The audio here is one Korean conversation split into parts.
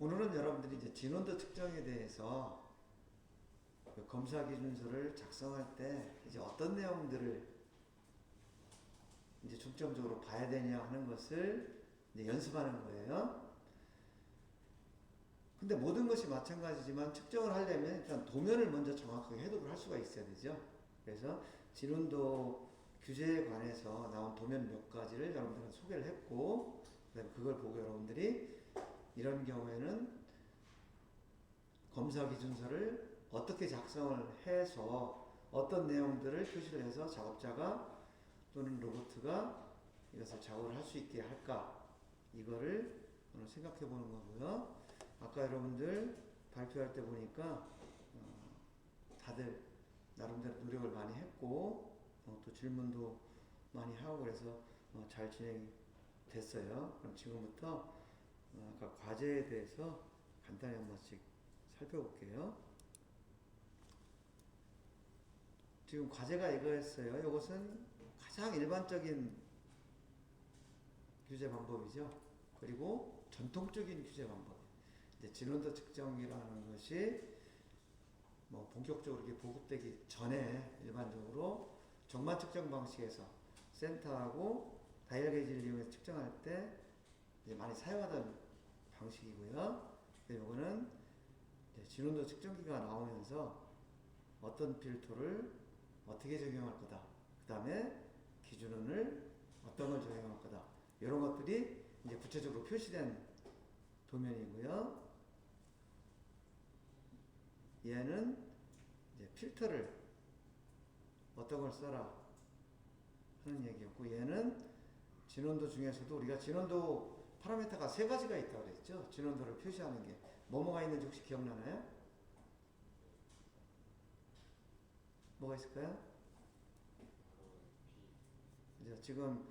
오늘은 여러분들이 이제 진원도 측정에 대해서 그 검사 기준서를 작성할 때 이제 어떤 내용들을 이제 중점적으로 봐야 되냐 하는 것을 이제 연습하는 거예요. 근데 모든 것이 마찬가지지만 측정을 하려면 일단 도면을 먼저 정확하게 해독을 할 수가 있어야 되죠. 그래서 진원도 규제에 관해서 나온 도면 몇 가지를 여러분들은 소개를 했고, 그다음에 그걸 보고 여러분들이 이런 경우에는 검사 기준서를 어떻게 작성을 해서 어떤 내용들을 표시를 해서 작업자가 또는 로봇가 이것을 작업을 할 수 있게 할까, 이거를 오늘 생각해 보는 거고요. 아까 여러분들 발표할 때 보니까 다들 나름대로 노력을 많이 했고 또 질문도 많이 하고 그래서 잘 진행이 됐어요. 그럼 지금부터 아까 과제에 대해서 간단히 한 번씩 살펴볼게요. 지금 과제가 이거였어요. 이것은 가장 일반적인 규제 방법이죠. 그리고 전통적인 규제 방법. 이제 진원도 측정기라는 것이 뭐 본격적으로 이렇게 보급되기 전에 일반적으로 정만 측정 방식에서 센터하고 다이얼 게이지를 이용해서 측정할 때 이제 많이 사용하던 방식이고요. 이거는 진원도 측정기가 나오면서 어떤 필터를 어떻게 적용할 거다. 그 다음에 기준원을 어떤 걸 적용할 거다. 이런 것들이 이제 구체적으로 표시된 도면이고요. 얘는 이제 필터를 어떤 걸 써라 하는 얘기였고, 얘는 진원도 중에서도 우리가 진원도 파라미터가 세 가지가 있다고 그랬죠. 진원도를 표시하는 게 뭐가 있는지 혹시 기억나나요? 뭐가 있을까요? 이제 지금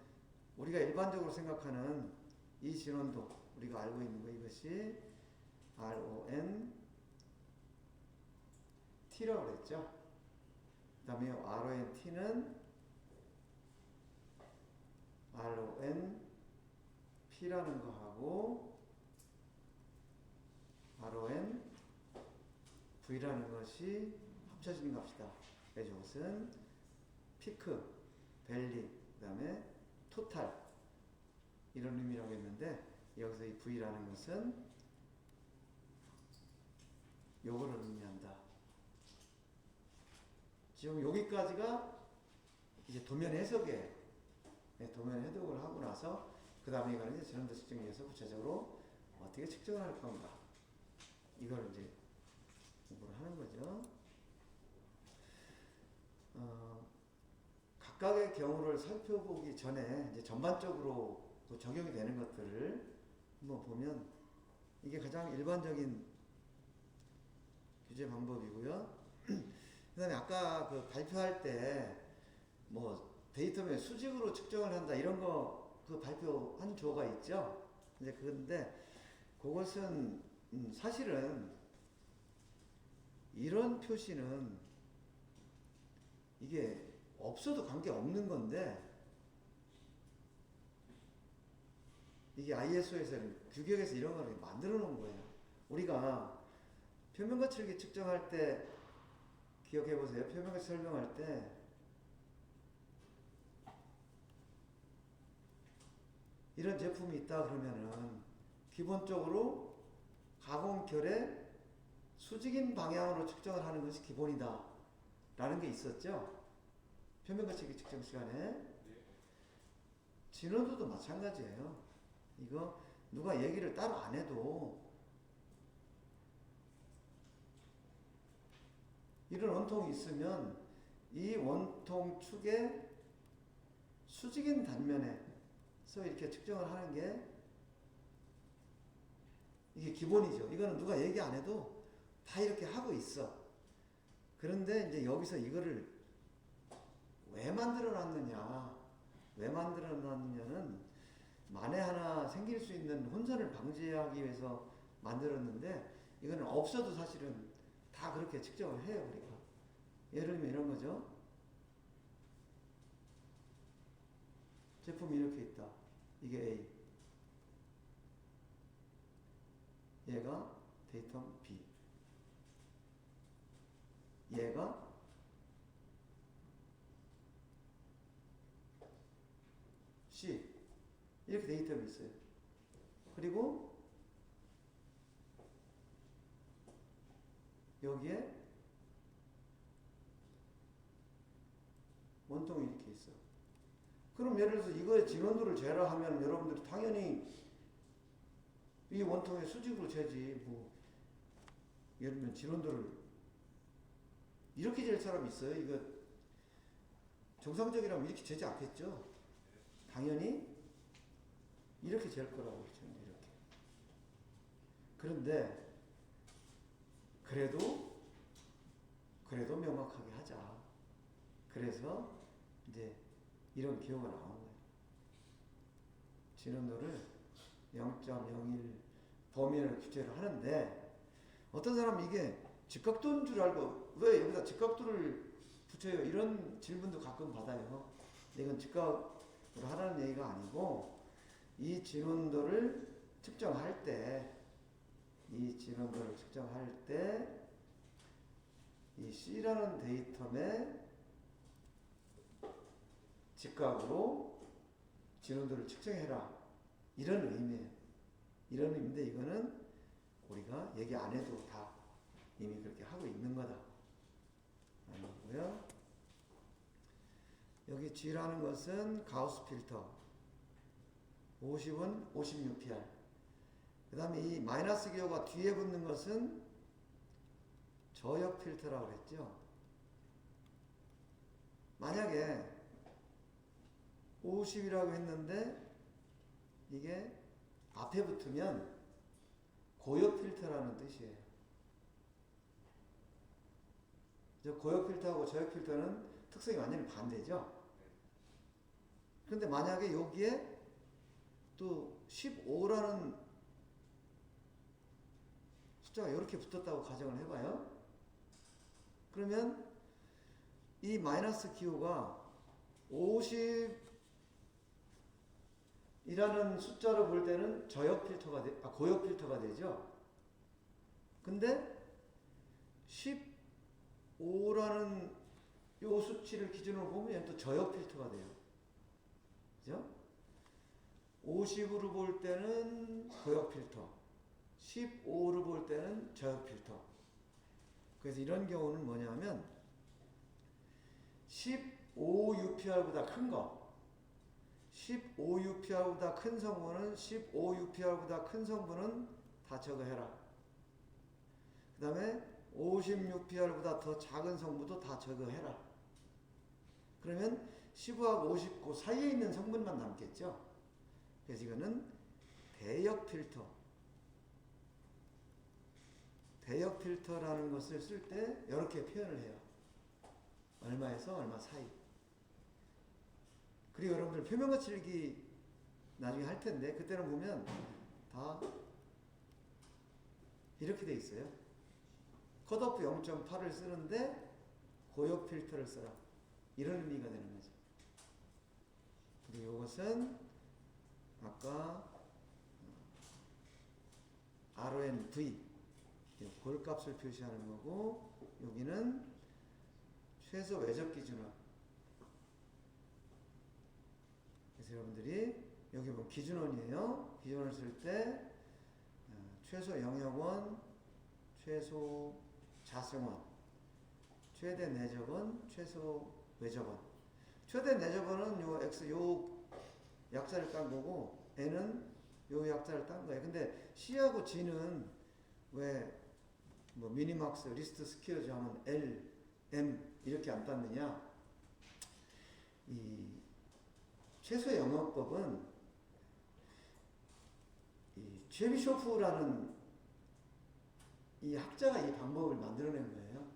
우리가 일반적으로 생각하는 이 진원도, 우리가 알고 있는 거, 이것이 RON T라고 그랬죠. 그 다음에 RON T는 RON P라는 거하고 RON V라는 것이 합쳐진 값이다. 그래서 이것은 피크, 밸리, 그 다음에 토탈, 이런 의미라고 했는데, 여기서 이 V라는 것은 요거를 의미한다. 지금 여기까지가 이제 도면 해석에, 도면 해독을 하고 나서 그 다음에 이거는 이제 진원도 측정에 의해서 구체적으로 어떻게 측정을 할 건가, 이걸 이제 공부를 하는 거죠. 각각의 경우를 살펴보기 전에 이제 전반적으로 그 적용이 되는 것들을 한번 보면, 이게 가장 일반적인 규제 방법이고요. 그 다음에 아까 그 발표할 때 뭐 데이터면 수직으로 측정을 한다 이런 거 그 발표한 조가 있죠. 이제 그런데 그것은 사실은 이런 표시는 이게 없어도 관계 없는 건데, 이게 ISO에서는 규격에서 이런 거를 만들어 놓은 거예요. 우리가 표면거칠기 측정할 때 기억해 보세요. 표면거칠 설명할 때 이런 제품이 있다 그러면은 기본적으로 가공결에 수직인 방향으로 측정을 하는 것이 기본이다 라는 게 있었죠. 표면거칠기 측정 시간에. 진원도도 마찬가지예요. 이거 누가 얘기를 따로 안 해도 이런 원통이 있으면 이 원통 축의 수직인 단면에서 이렇게 측정을 하는 게 이게 기본이죠. 이거는 누가 얘기 안 해도 다 이렇게 하고 있어. 그런데 이제 여기서 이거를 왜 만들어 놨느냐, 왜 만들어 놨느냐는 만에 하나 생길 수 있는 혼선을 방지하기 위해서 만들었는데, 이거는 없어도 사실은 다 그렇게 측정을 해요, 우리가. 예를 들면 이런 거죠. 제품이 이렇게 있다. 이게 A. 얘가 데이텀 B, 얘가 C, 이렇게 데이텀이 있어요. 그리고 여기에 원통이 이렇게 있어. 그럼 예를 들어서 이거의 진원도를 재라 하면 여러분들이 당연히 이 원통의 수직으로 재지. 뭐 예를 들면 진원도를 이렇게 잴 사람이 있어요? 이거 정상적이라면 이렇게 재지 않겠죠? 당연히 이렇게 잴 거라고 저는 이렇게. 그런데 그래도 명확하게 하자. 그래서 이제 이런 기호가 나온 거예요. 진원도를 0.01 범위를 규제를 하는데 어떤 사람은 이게 직각도인 줄 알고 왜 여기다 직각도를 붙여요? 이런 질문도 가끔 받아요. 이건 직각으로 하라는 얘기가 아니고 이 진원도를 측정할 때 이 C라는 데이텀의 직각으로 진원도를 측정해라. 이런 의미예요. 이런 의미인데 이거는 우리가 얘기 안 해도 다 이미 그렇게 하고 있는 거다. 라는 거고요. 여기 G라는 것은 가우스 필터. 50은 56pr. 그 다음에 이 마이너스 기호가 뒤에 붙는 것은 저역 필터라고 그랬죠. 만약에 50이라고 했는데 이게 앞에 붙으면 고역 필터라는 뜻이에요. 고역 필터하고 저역 필터는 특성이 완전히 반대죠. 그런데 만약에 여기에 또 15라는 숫자가 이렇게 붙었다고 가정을 해봐요. 그러면 이 마이너스 기호가 50이라는 숫자로 볼 때는 저역 필터가 고역 필터가 되죠. 근데 15라는 요 수치를 기준으로 보면 얘는 또 저역 필터가 돼요. 그죠? 50으로 볼 때는 고역 필터, 15로 볼 때는 저역 필터. 그래서 이런 경우는 뭐냐면 15UPR보다 큰 거, 15UPR보다 큰 성분은 15UPR보다 큰 성분은 다 저거해라. 그 다음에 56PR보다 더 작은 성분도 다 저거해라. 그러면 15하고 50 그 사이에 있는 성분만 남겠죠. 그래서 이거는 대역 필터. 대역 필터라는 것을 쓸 때 이렇게 표현을 해요. 얼마에서 얼마 사이. 그리고 여러분들 표면거치 일기 나중에 할 텐데 그때는 보면 다 이렇게 돼 있어요. 컷오프 0.8을 쓰는데 고역 필터를 써라. 이런 의미가 되는 거죠. 그리고 이것은 아까 RONV 골값을 표시하는 거고 여기는 최소 외적 기준원. 그래서 여러분들이 여기 뭐 기준원이에요. 기준원을 쓸 때 최소 영역원, 최소 자성원, 최대 내적원, 최소 외적원. 최대 내적원은 요 X 요 약자를 딴 거고 N은 요 약자를 딴 거예요. 근데 C하고 G는 왜 뭐 미니막스, 리스트 스퀘어즈 하면 L, M 이렇게 안 땄느냐? 이 최소 영역법은 이 최비쇼프라는 이 학자가 이 방법을 만들어낸 거예요.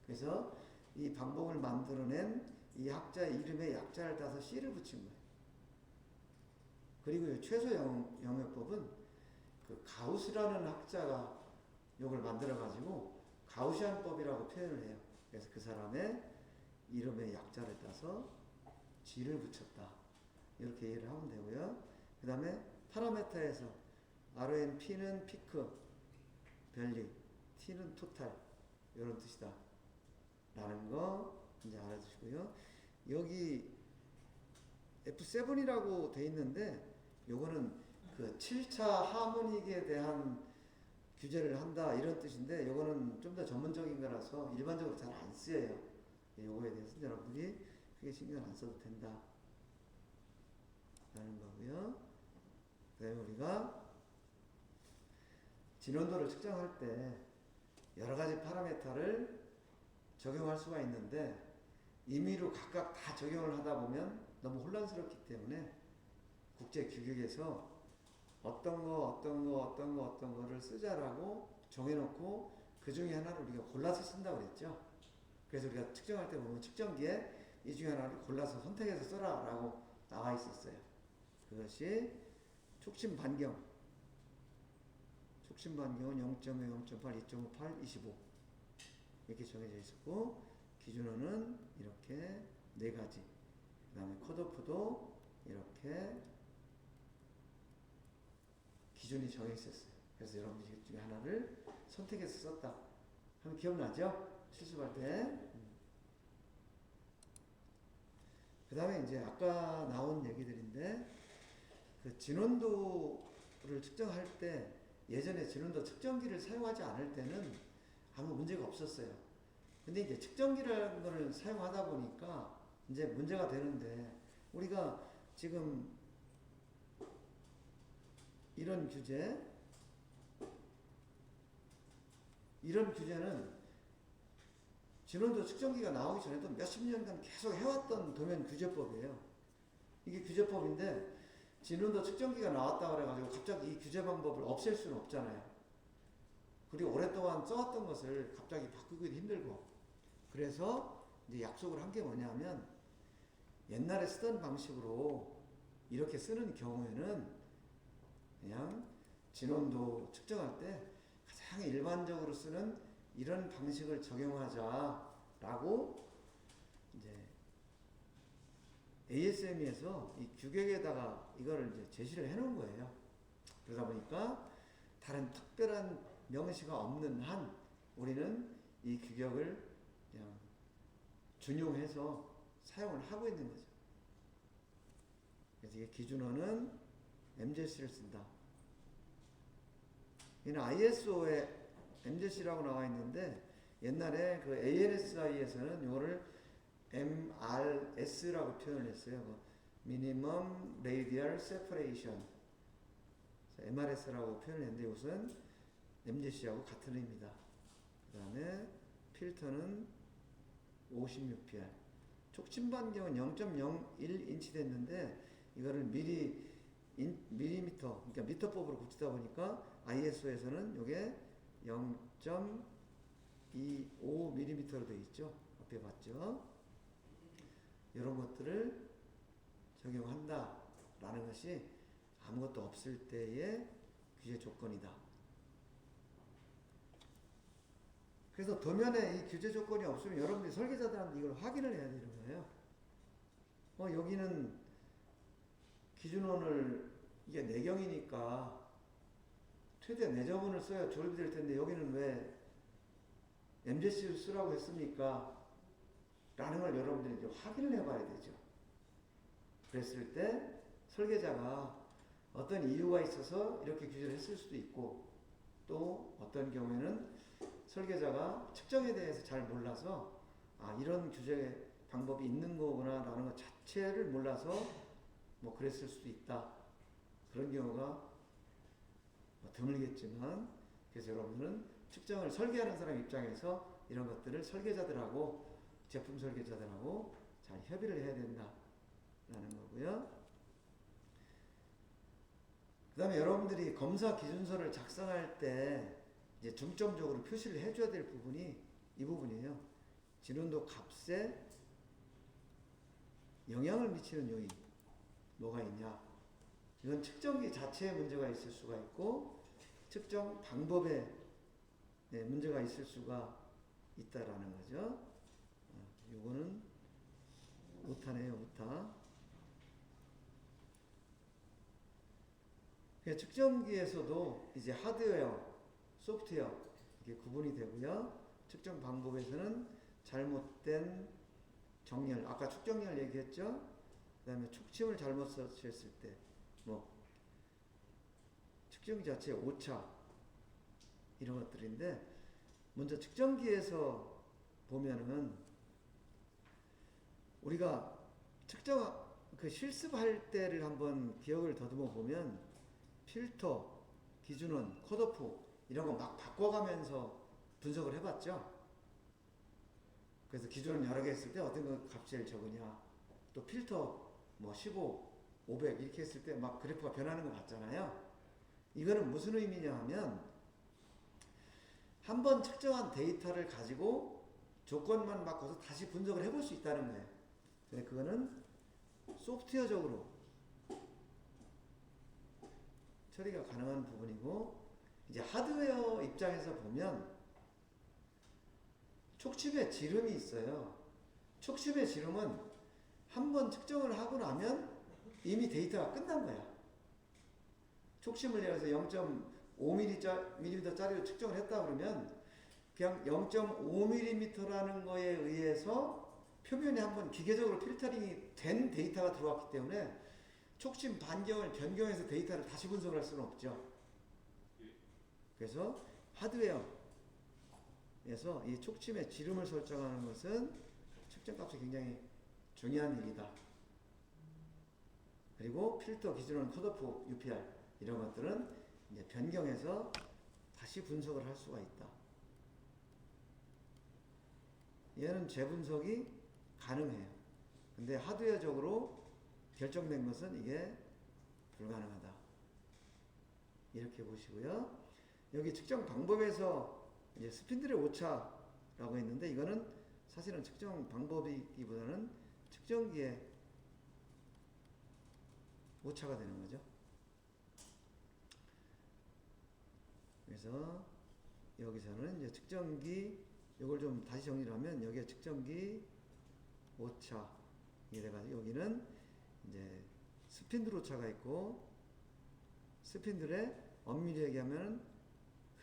그래서 이 방법을 만들어낸 이 학자의 이름에 약자를 따서 C를 붙인 거예요. 그리고 이 최소 영역법은 그 가우스라는 학자가 이걸 만들어가지고 가우시안법이라고 표현을 해요. 그래서 그 사람의 이름의 약자를 따서 G를 붙였다. 이렇게 이해를 하면 되고요. 그 다음에 파라메터에서 RONP는 피크, 밸류, T는 토탈 이런 뜻이다 라는 거 이제 알아두시고요. 여기 F7이라고 돼 있는데 요거는 그 7차 하모닉에 대한 규제를 한다 이런 뜻인데 요거는 좀 더 전문적인 거라서 일반적으로 잘 안 쓰여요. 요거에 대해서 여러분들이 크게 신경 안 써도 된다 라는 거고요. 그 다음에 우리가 진원도를 측정할 때 여러 가지 파라미터를 적용할 수가 있는데 임의로 각각 다 적용을 하다 보면 너무 혼란스럽기 때문에 국제 규격에서 어떤 거를 쓰자라고 정해놓고 그 중에 하나를 우리가 골라서 쓴다고 그랬죠. 그래서 우리가 측정할 때 보면 측정기에 이 중에 하나를 골라서 선택해서 써라 라고 나와 있었어요. 그것이 촉심 반경은 0.5, 0.8, 2.58, 25 이렇게 정해져 있었고 기준어는 이렇게 네 가지. 그 다음에 컷오프도 이렇게 기준이 정해 있었어요. 그래서 여러분들이 그 중에 하나를 선택해서 썼다 하면 기억나죠? 실습할 때. 그 다음에 이제 아까 나온 얘기들인데 그 진원도를 측정할 때 예전에 진원도 측정기를 사용하지 않을 때는 아무 문제가 없었어요. 근데 이제 측정기라는 거를 사용하다 보니까 이제 문제가 되는데 우리가 지금 이런 규제는 진원도 측정기가 나오기 전에도 몇십 년간 계속 해왔던 도면 규제법이에요. 이게 규제법인데 진원도 측정기가 나왔다 그래가지고 갑자기 이 규제 방법을 없앨 수는 없잖아요. 그리고 오랫동안 써왔던 것을 갑자기 바꾸기도 힘들고 그래서 이제 약속을 한 게 뭐냐면 옛날에 쓰던 방식으로 이렇게 쓰는 경우에는 그냥 진원도 측정할 때 가장 일반적으로 쓰는 이런 방식을 적용하자라고 이제 ASME에서 이 규격에다가 이거를 이제 제시를 해놓은 거예요. 그러다 보니까 다른 특별한 명시가 없는 한 우리는 이 규격을 그냥 준용해서 사용을 하고 있는 거죠. 그래서 이게 기준어는 MJC를 쓴다. 이는 ISO에 MJC라고 나와 있는데 옛날에 그 ANSI에서는 이거를 MRS라고 표현을 했어요. Minimum Radial Separation. MRS라고 표현을 했는데 이것은 MJC하고 같은 의미다. 그 다음에 필터는 56pr. 촉침 반경은 0.01인치 됐는데 이거를 밀리미터, 그러니까 미터법으로 고치다 보니까 ISO에서는 이게 0.25mm로 되어 있죠. 앞에 봤죠. 이런 것들을 적용한다라는 것이 아무것도 없을 때의 규제 조건이다. 그래서 도면에 이 규제 조건이 없으면 여러분들이 설계자들한테 이걸 확인을 해야 되는 거예요. 여기는 기준원을 이게 내경이니까 최대 내저분을 써야 조립이 될 텐데 여기는 왜 MJC를 쓰라고 했습니까? 라는 걸 여러분들이 이제 확인을 해봐야 되죠. 그랬을 때 설계자가 어떤 이유가 있어서 이렇게 규제를 했을 수도 있고 또 어떤 경우에는 설계자가 측정에 대해서 잘 몰라서 이런 규제 방법이 있는 거구나 라는 것 자체를 몰라서 뭐 그랬을 수도 있다. 그런 경우가 드물겠지만 그래서 여러분들은 측정을 설계하는 사람 입장에서 이런 것들을 설계자들하고 제품 설계자들하고 잘 협의를 해야 된다라는 거고요. 그 다음에 여러분들이 검사 기준서를 작성할 때 이제 중점적으로 표시를 해줘야 될 부분이 이 부분이에요. 진원도 값에 영향을 미치는 요인 뭐가 있냐. 이건 측정기 자체에 문제가 있을 수가 있고 측정 방법에 문제가 있을 수가 있다라는 거죠. 요거는 오타네요, 오타. 측정기에서도 이제 하드웨어, 소프트웨어 이게 구분이 되고요. 측정 방법에서는 잘못된 정렬, 아까 축정렬 얘기했죠. 그 다음에 촉침을 잘못 썼을 때, 뭐 측정기 자체의 오차 이런 것들인데, 먼저 측정기에서 보면은 우리가 측정 그 실습할 때를 한번 기억을 더듬어 보면 필터, 기준원, 컷오프 이런 거 막 바꿔가면서 분석을 해봤죠. 그래서 기준원 여러 개 했을 때 어떤 거 값이 제일 적으냐, 또 필터 뭐 15, 500 이렇게 했을 때 막 그래프가 변하는 거 봤잖아요. 이거는 무슨 의미냐 하면 한번 측정한 데이터를 가지고 조건만 바꿔서 다시 분석을 해볼 수 있다는 거예요. 근데 그거는 소프트웨어적으로 처리가 가능한 부분이고, 이제 하드웨어 입장에서 보면 촉침의 지름이 있어요. 촉침의 지름은 한번 측정을 하고 나면 이미 데이터가 끝난 거야. 촉침을 예를 들어서 0.5mm짜리로 측정을 했다 그러면 그냥 0.5mm라는 거에 의해서 표면에 한번 기계적으로 필터링이 된 데이터가 들어왔기 때문에 촉침 변경해서 데이터를 다시 분석을 할 수는 없죠. 그래서 하드웨어에서 이 촉침의 지름을 설정하는 것은 측정값이 굉장히 중요한 일이다. 그리고 필터, 기준원, 컷오프, UPR 이런 것들은 이제 변경해서 다시 분석을 할 수가 있다. 얘는 재분석이 가능해요. 근데 하드웨어적으로 결정된 것은 이게 불가능하다. 이렇게 보시고요. 여기 측정 방법에서 이제 스핀들의 오차라고 했는데, 이거는 사실은 측정 방법이기보다는 측정기의 오차가 되는 거죠. 그래서 여기서는 이제 측정기, 이걸 좀 다시 정리를 하면 여기에 측정기 오차 이게 돼가지고, 여기는 이제 스핀들 오차가 있고, 스핀들의 엄밀히 얘기하면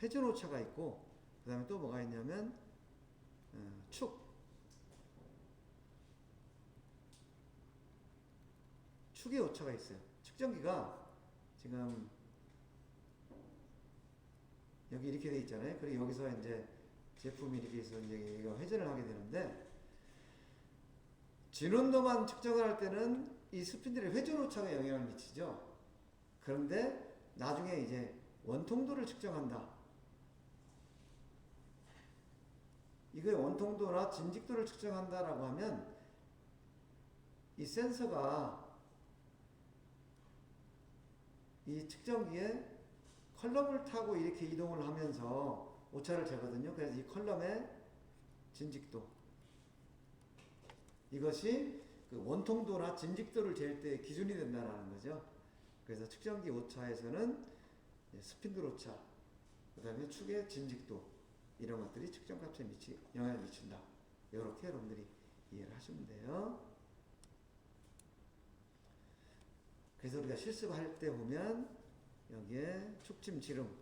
회전 오차가 있고, 그 다음에 또 뭐가 있냐면 축의 오차가 있어요. 측정기가 지금 여기 이렇게 돼 있잖아요. 그리고 여기서 이제 제품이 이렇게 해서 이제 얘가 회전을 하게 되는데, 진원도만 측정을 할 때는 이 스핀들의 회전 오차가 영향을 미치죠. 그런데 나중에 이제 원통도를 측정한다. 이거의 원통도나 진직도를 측정한다라고 하면 이 센서가 이 측정기에 컬럼을 타고 이렇게 이동을 하면서 오차를 재거든요. 그래서 이 컬럼의 진직도, 이것이 그 원통도나 진직도를 잴 때 기준이 된다는 거죠. 그래서 측정기 오차에서는 스핀들 오차, 그 다음에 축의 진직도 이런 것들이 측정값에 영향을 미친다. 이렇게 여러분들이 이해를 하시면 돼요. 그래서 우리가 실습할 때 보면 여기에 촉침 지름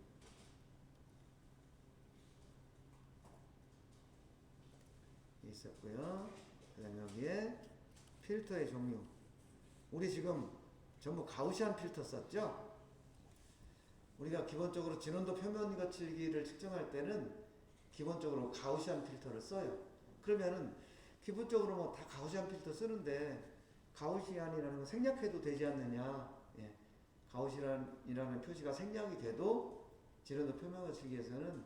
있었고요. 그 다음에 여기에 필터의 종류, 우리 지금 전부 가우시안 필터 썼죠? 우리가 기본적으로 진원도 표면 거칠기를 측정할 때는 기본적으로 가우시안 필터를 써요. 그러면은 기본적으로 뭐 다 가우시안 필터 쓰는데 가우시안이라는 건 생략해도 되지 않느냐. 예. 가우시안이라는 표시가 생략이 돼도 진원도 표면 거칠기에서는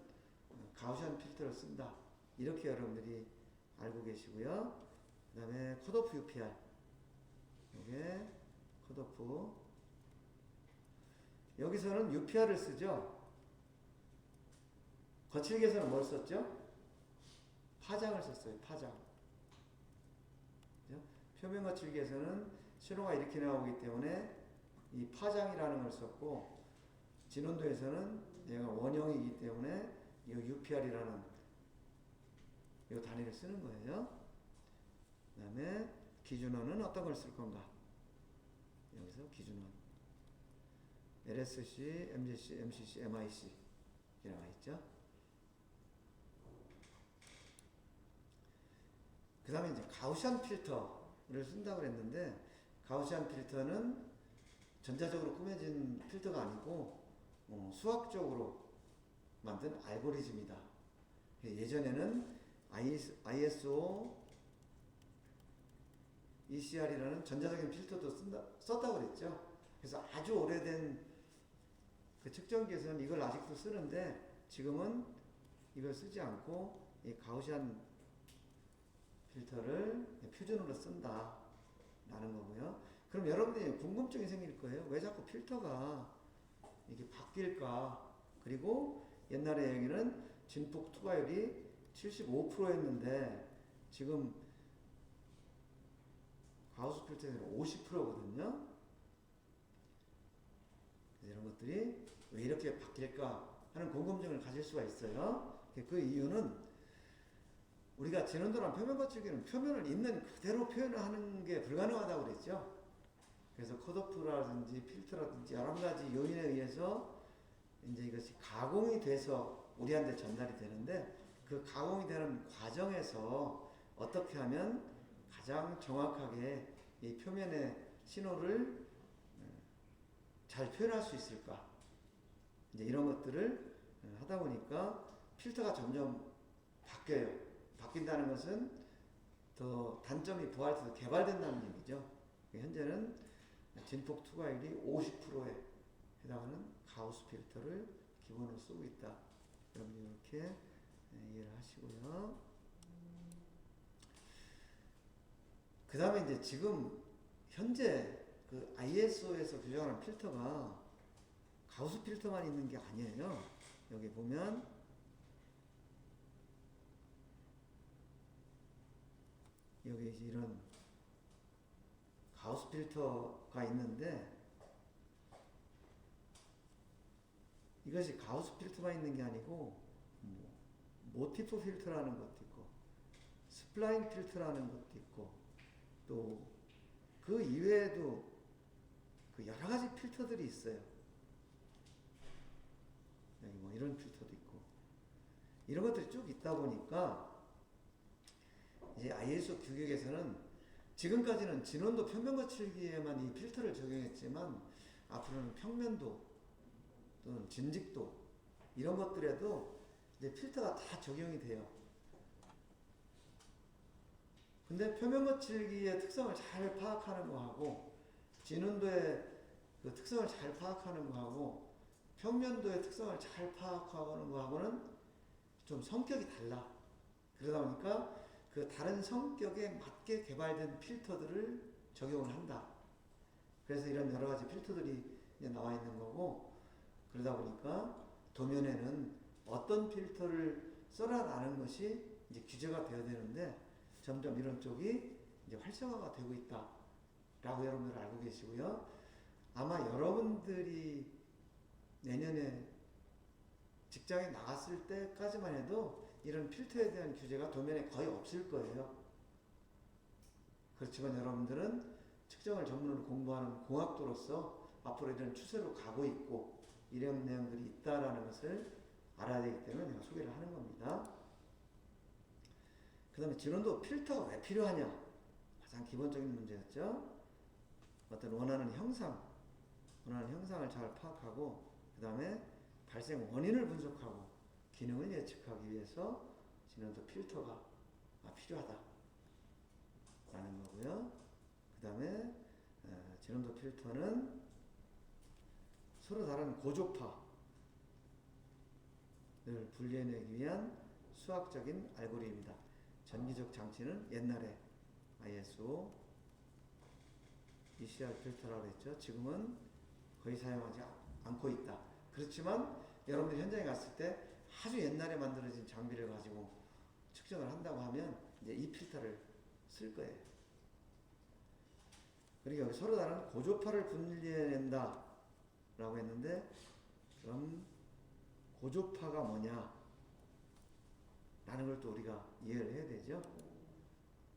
가우시안 필터를 쓴다. 이렇게 여러분들이 알고 계시고요. 그 다음에 컷오프 UPR, 이게 컷오프, 여기서는 UPR을 쓰죠. 거칠기에서는 뭘 썼죠? 파장을 썼어요. 파장. 그죠? 표면 거칠기에서는 신호가 이렇게 나오기 때문에 이 파장이라는 걸 썼고, 진원도에서는 얘가 원형이기 때문에 이 UPR이라는 이 단위를 쓰는 거예요. 그 다음에 기준원은 어떤 걸 쓸 건가? 여기서 기준원 LSC, MGC, MCC, MIC 이렇게 나와 있죠. 그 다음에 이제 가우시안 필터를 쓴다고 그랬는데, 가우시안 필터는 전자적으로 꾸며진 필터가 아니고 수학적으로 만든 알고리즘이다. 예전에는 ISO ECR이라는 전자적인 필터도 썼다고 그랬죠. 그래서 아주 오래된 그 측정기에서는 이걸 아직도 쓰는데, 지금은 이걸 쓰지 않고 이 가우시안 필터를 표준으로 쓴다 라는 거고요. 그럼 여러분들이 궁금증이 생길 거예요. 왜 자꾸 필터가 이게 바뀔까? 그리고 옛날에 여기는 진폭 투과율이 75%였는데 지금 가우스 필터는 50%거든요. 이런 것들이 왜 이렇게 바뀔까 하는 궁금증을 가질 수가 있어요. 그 이유는 우리가 진원도랑 표면 거칠기는 표면을 있는 그대로 표현을 하는 게 불가능하다고 그랬죠. 그래서 컷오프라든지 필터라든지 여러 가지 요인에 의해서 이제 이것이 가공이 돼서 우리한테 전달이 되는데, 그 가공이 되는 과정에서 어떻게 하면 가장 정확하게 이 표면의 신호를 잘 표현할 수 있을까? 이제 이런 것들을 하다 보니까 필터가 점점 바뀌어요. 바뀐다는 것은 더 단점이 부활해서 개발된다는 얘기죠. 현재는 진폭 투과율이 50%에 해당하는 가우스 필터를 기본으로 쓰고 있다. 여러분이 이렇게 이해를 하시고요. 그 다음에 이제 지금 현재 그 ISO에서 규정하는 필터가 가우스 필터만 있는 게 아니에요. 여기 보면 여기 이런 가우스 필터가 있는데, 이것이 가우스 필터만 있는 게 아니고 모티프 필터라는 것도 있고 스플라인 필터라는 것도 있고 또 그 이외에도 그 여러 가지 필터들이 있어요. 여기 뭐 이런 필터도 있고 이런 것들이 쭉 있다 보니까 이제 ISO 규격에서는 지금까지는 진원도 표면 거칠기에만 이 필터를 적용했지만 앞으로는 평면도 또는 진직도 이런 것들에도 이제 필터가 다 적용이 돼요. 근데 표면 거칠기의 특성을 잘 파악하는 거하고 진원도의 그 특성을 잘 파악하는 거하고 평면도의 특성을 잘 파악하는 거하고는 좀 성격이 달라. 그러다 보니까 그 다른 성격에 맞게 개발된 필터들을 적용을 한다. 그래서 이런 여러 가지 필터들이 이제 나와 있는 거고, 그러다 보니까 도면에는 어떤 필터를 써라라는 것이 이제 규제가 되어야 되는데 점점 이런 쪽이 이제 활성화가 되고 있다라고 여러분들 알고 계시고요. 아마 여러분들이 내년에 직장에 나갔을 때까지만 해도 이런 필터에 대한 규제가 도면에 거의 없을 거예요. 그렇지만 여러분들은 측정을 전문으로 공부하는 공학도로서 앞으로 이런 추세로 가고 있고 이런 내용들이 있다라는 것을 알아야 되기 때문에 제가 소개를 하는 겁니다. 그 다음에 진원도 필터가 왜 필요하냐? 가장 기본적인 문제였죠. 어떤 원하는 형상을 잘 파악하고 그 다음에 발생 원인을 분석하고 기능을 예측하기 위해서 진원도 필터가 필요하다라는 거고요. 그 다음에 진원도 필터는 서로 다른 고조파를 분리해내기 위한 수학적인 알고리즘이다. 전기적 장치는 옛날에 ISO ECR 필터라고 했죠. 지금은 거의 사용하지 않고 있다. 그렇지만 여러분들이 현장에 갔을 때 아주 옛날에 만들어진 장비를 가지고 측정을 한다고 하면 이제 이 필터를 쓸 거예요. 그리고 여기 서로 다른 고조파를 분리해낸다 라고 했는데, 그럼 고조파가 뭐냐 라는 걸 또 우리가 이해를 해야 되죠.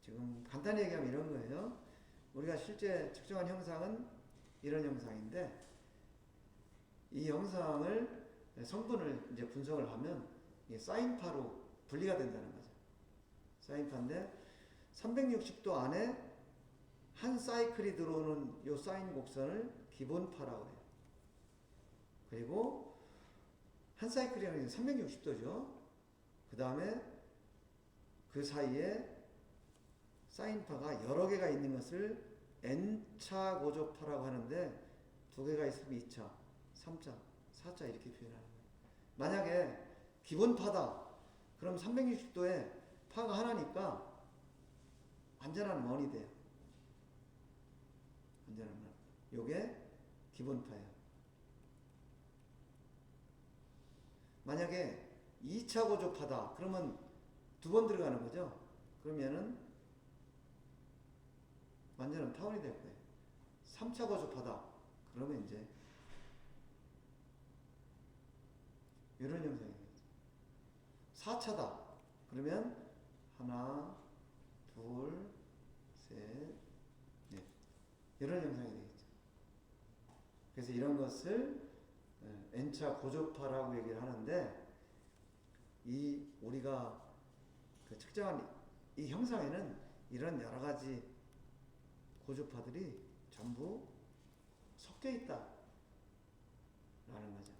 지금 간단히 얘기하면 이런 거예요. 우리가 실제 측정한 형상은 이런 형상인데 이 형상을 성분을 이제 분석을 하면 이게 사인파로 분리가 된다는 거죠. 사인파인데 360도 안에 한 사이클이 들어오는 요 사인 곡선을 기본파라고 해요. 그리고 한 사이클이라는 게 360도죠. 그 다음에 그 사이에 사인파가 여러 개가 있는 것을 n차 고조파라고 하는데 두 개가 있으면 2차, 3차, 4차 이렇게 표현하는 거예요. 만약에 기본파다. 그럼 360도에 파가 하나니까 완전한 원이 돼요. 완전한 원. 요게 기본파예요. 만약에 2차 고조파다. 그러면 두 번 들어가는 거죠. 그러면은 완전한 타원이 될 거예요. 3차 고조파다. 그러면 이제 이런 형상이 되겠죠. 4차다. 그러면 하나, 둘, 셋, 넷. 이런 형상이 되겠죠. 그래서 이런 것을 n차 고조파라고 얘기를 하는데 이 우리가 그 측정한 이 형상에는 이런 여러 가지 고조파들이 전부 섞여 있다 라는 거죠.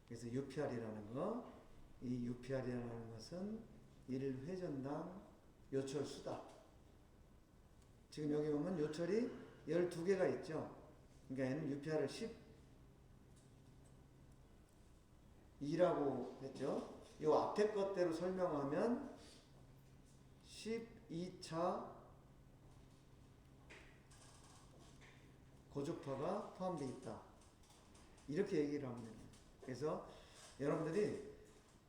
그래서 UPR이라는 거, 이 UPR이라는 것은 1회전당 요철수다. 지금 여기 보면 요철이 12개가 있죠. 그러니까 얘는 UPR을 12라고 했죠. 이 앞에 것대로 설명하면 12차 고조파가 포함되어 있다. 이렇게 얘기를 하면 됩니다. 그래서 여러분들이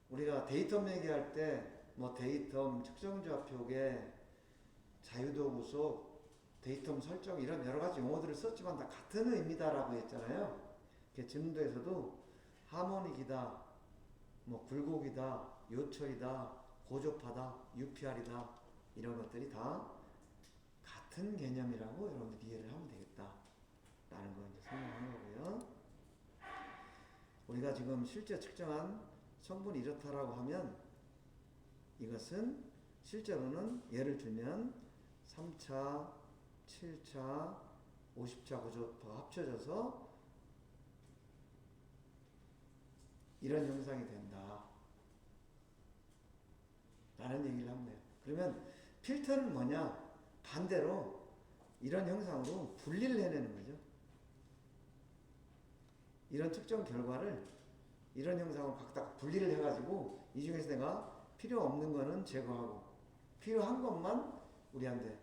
우리가 데이텀 얘기할 때 뭐 데이텀, 측정좌표계, 자유도 구속, 데이텀 설정 이런 여러 가지 용어들을 썼지만 다 같은 의미다라고 했잖아요. 진도에서도 하모닉이다, 뭐 굴곡이다, 요철이다, 고조파다, UPR이다 이런 것들이 다 같은 개념이라고 여러분들 이해를 하면 되겠다 라는 거 이제 설명한 거고요. 우리가 지금 실제 측정한 성분이 이렇다라고 하면 이것은 실제로는 예를 들면 3차, 7차, 50차 고조파가 합쳐져서 이런 형상이 된다 라는 얘기를 하면 돼요. 그러면 필터는 뭐냐? 반대로 이런 형상으로 분리를 해내는 거죠. 이런 측정 결과를 이런 형상으로 각각 분리를 해가지고 이 중에서 내가 필요 없는 거는 제거하고 필요한 것만 우리한테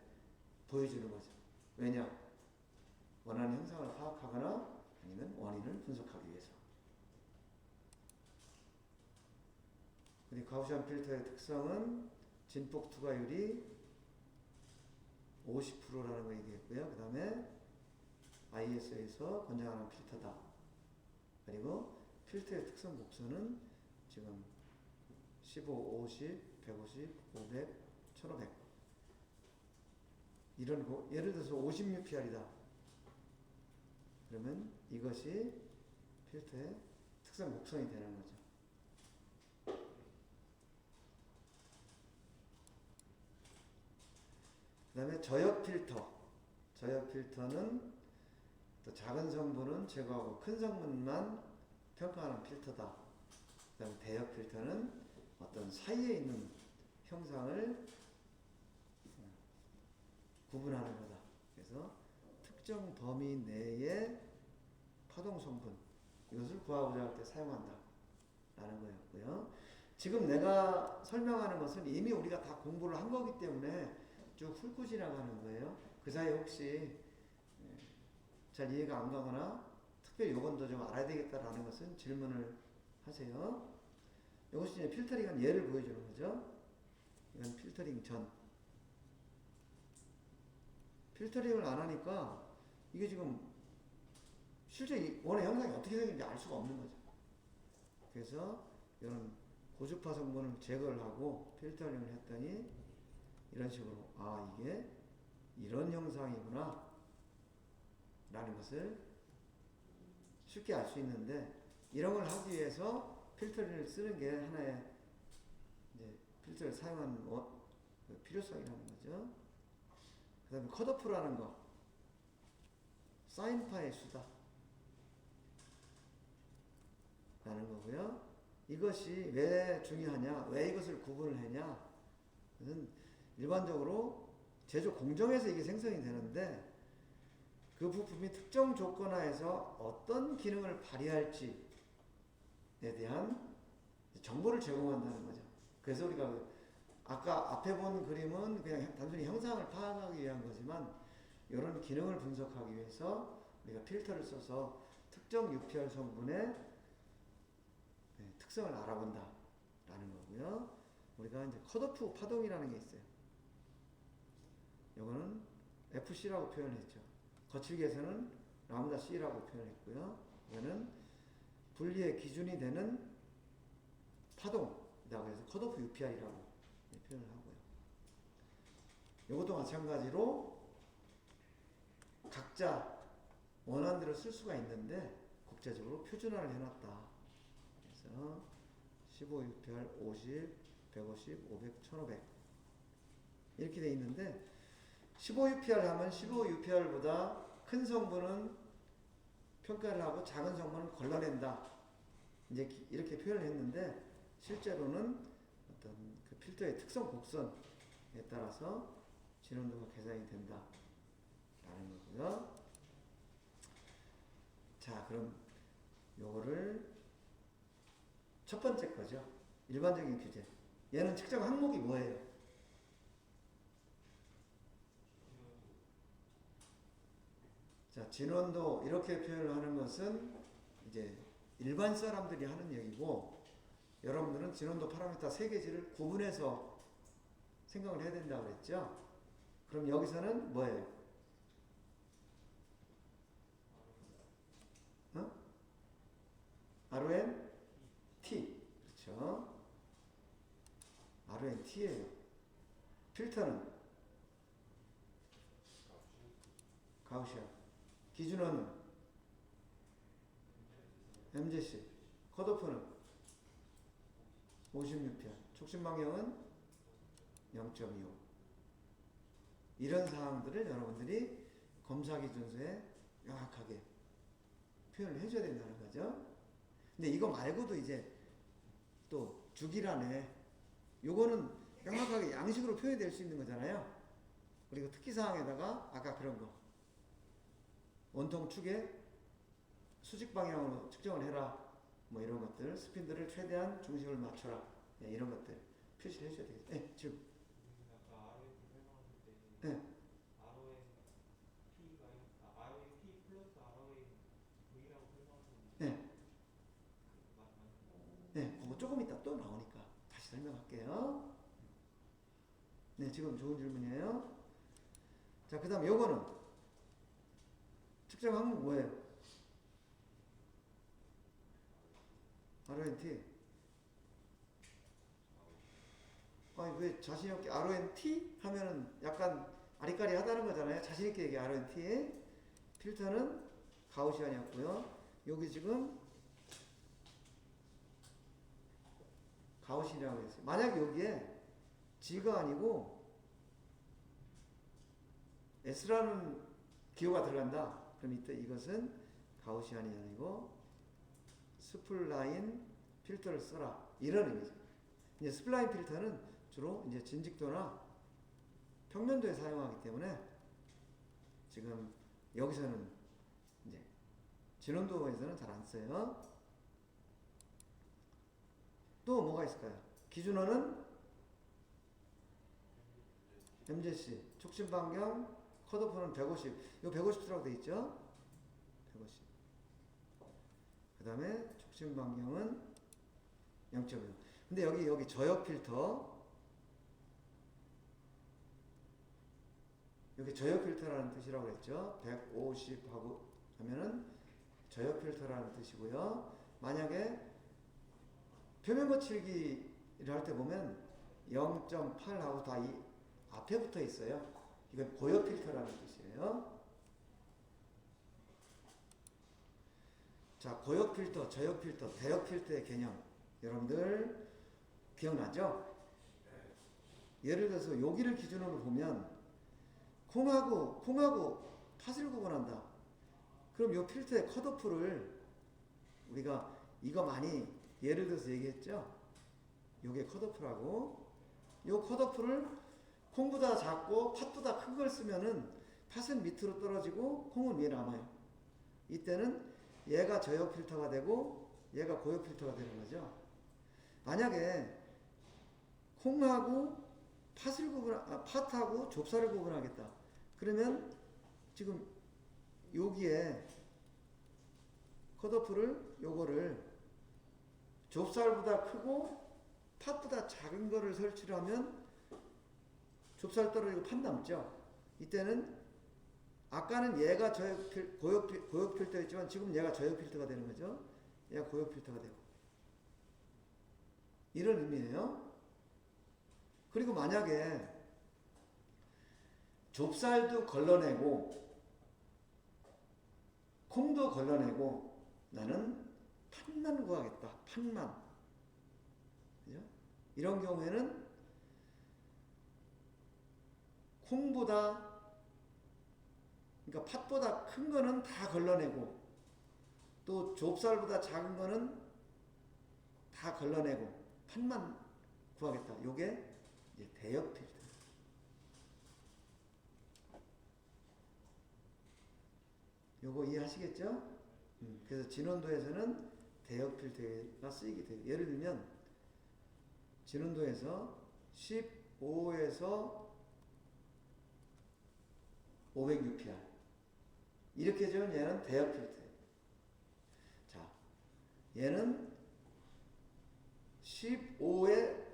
보여주는 거죠. 왜냐? 원하는 형상을 파악하거나 아니면 원인을 분석하기 위해서. 근데 가우시안 필터의 특성은 진폭 투과율이 50%라는 거 얘기했고요. 그 다음에 ISO에서 권장하는 필터다. 그리고 필터의 특성 곡선은 지금 15, 50, 150, 500, 1500 이런 거 예를 들어서 50UPR이다. 그러면 이것이 필터의 특성 곡선이 되는 거죠. 그 다음에 저역 필터. 저역 필터는 또 작은 성분은 제거하고 큰 성분만 평가하는 필터다. 그 다음에 대역 필터는 어떤 사이에 있는 형상을 구분하는 거다. 그래서 특정 범위 내의 파동 성분 이것을 구하고자 할 때 사용한다 라는 거였고요. 지금 내가 설명하는 것은 이미 우리가 다 공부를 한 거기 때문에 쭉 훑고 지나가는 거예요. 그 사이에 혹시 잘 이해가 안 가거나 특별히 요건 더 좀 알아야 되겠다라는 것은 질문을 하세요. 이것이 이제 필터링한 예를 보여주는 거죠. 이건 필터링 전. 필터링을 안 하니까 이게 지금 실제 원의 형상이 어떻게 생긴지 알 수가 없는 거죠. 그래서 이런 고주파 성분을 제거를 하고 필터링을 했더니 이런 식으로 아 이게 이런 형상이구나 라는 것을 쉽게 알 수 있는데 이런 걸 하기 위해서 필터를 쓰는 게 하나의 이제 필터를 사용하는 그 필요성이라는 거죠. 그 다음에 컷오프라는 거, 사인파의 수다 라는 거고요. 이것이 왜 중요하냐, 왜 이것을 구분을 하냐, 그것은 일반적으로 제조 공정에서 이게 생성이 되는데 그 부품이 특정 조건 하에서 어떤 기능을 발휘할지에 대한 정보를 제공한다는 거죠. 그래서 우리가 아까 앞에 본 그림은 그냥 단순히 형상을 파악하기 위한 거지만 이런 기능을 분석하기 위해서 우리가 필터를 써서 특정 UPR 성분의 특성을 알아본다 라는 거고요. 우리가 이제 컷오프 파동이라는 게 있어요. 이거는 FC라고 표현했죠. 거칠게에서는 람다 C라고 표현했고요. 이거는 분리의 기준이 되는 파동이라고 해서 컷오프 UPR이라고 표현을 하고요. 이것도 마찬가지로 각자 원하는 대로 쓸 수가 있는데 국제적으로 표준화를 해놨다. 그래서 15UPR, 50, 150, 500, 1500 이렇게 돼 있는데 15UPR 하면 15UPR보다 큰 성분은 평가를 하고 작은 성분은 걸러낸다. 이제 이렇게 표현을 했는데 실제로는 어떤 그 필터의 특성 곡선에 따라서 진원도가 계산이 된다 라는 거고요. 자, 그럼 요거를 첫 번째 거죠. 일반적인 규제. 얘는 측정 항목이 뭐예요? 자, 진원도 이렇게 표현을 하는 것은 이제 일반 사람들이 하는 얘기고 여러분들은 진원도 파라미터 3개지를 구분해서 생각을 해야 된다고 그랬죠? 그럼 여기서는 뭐예요? RON T. 그렇죠? RON T예요. 필터는 가우시안. 기준원은 MJC. 컷오프는 56pr. 촉진 방향은 0.25. 이런 사항들을 여러분들이 검사 기준서에 명확하게 표현을 해줘야 된다는 거죠. 근데 이거 말고도 이제 또 주기란에 요거는 명확하게 양식으로 표현이 될 수 있는 거잖아요. 그리고 특기사항에다가 아까 그런 거 원통 축의 수직 방향으로 측정을 해라 뭐 이런 것들, 스핀들을 최대한 중심을 맞춰라, 네, 이런 것들 표시를 해줘야 되겠죠. 네, 지금 아까 RONT 설명하실 때 네. RONT 플러스 RONV라고 설명하셨는데 네. 네, 그거 조금 이따 또 나오니까 다시 설명할게요. 네, 지금 좋은 질문이에요. 자, 그 다음 요거는 측정 항목 뭐예요? RONT. 아니, 왜 자신있게 RONT 하면은 약간 아리까리 하다는 거잖아요. 자신있게 얘기해, RONT. 필터는 가우시안이었고요. 여기 지금 가우시안이라고 했어요. 만약 여기에 G가 아니고 S라는 기호가 들어간다. 그럼 이때 이것은 가우시안이 아니고 스플라인 필터를 써라. 이런 의미죠. 이제 스플라인 필터는 주로 이제 진직도나 평면도에 사용하기 때문에 지금 여기서는 이제 진원도에서는 잘 안 써요. 또 뭐가 있을까요? 기준어는 MJC, 촉진 반경, 컷오프는 150. 이거 150라고 돼 있죠? 150. 그 다음에 촉진 반경은 0.5. 근데 여기 저역 필터, 여기 저역 필터라는 뜻이라고 했죠. 150 하고 하면은 저역 필터라는 뜻이고요. 만약에 표면 거칠기를 할 때 보면 0.8하고 다 이 앞에 붙어 있어요. 이건 고역 필터라는 뜻이에요. 자, 고역 필터, 저역 필터, 대역 필터의 개념 여러분들 기억나죠? 예를 들어서 여기를 기준으로 보면 콩하고 팥을 구분한다. 그럼 이 필터의 컷오프를 우리가 이거 많이 예를 들어서 얘기했죠? 요게 컷오프라고. 요 컷오프를 콩보다 작고 팥보다 큰 걸 쓰면은 팥은 밑으로 떨어지고 콩은 위에 남아요. 이때는 얘가 저역 필터가 되고 얘가 고역 필터가 되는 거죠. 만약에 콩하고 팥하고 좁쌀을 구분하겠다. 그러면 지금 여기에 컷오프를 요거를 좁쌀보다 크고 팥보다 작은 거를 설치를 하면 좁쌀 떨어지고 팥 남죠. 이때는 아까는 얘가 고역 필터였지만 지금 얘가 저역 필터가 되는 거죠. 얘가 고역 필터가 되고 이런 의미예요. 그리고 만약에 좁쌀도 걸러내고 콩도 걸러내고 나는 팥만 구하겠다. 팥만. 그죠? 이런 경우에는 콩보다 그러니까 팥보다 큰 거는 다 걸러내고 또 좁쌀보다 작은 거는 다 걸러내고 팥만 구하겠다. 요게 이제 대역 필터. 요거 이해하시겠죠? 그래서 진원도에서는 대역 필터가 쓰이게 돼요. 예를 들면 진원도에서 15에서 500UPR 이렇게 되면 얘는 대역 필터예요. 자, 얘는 15에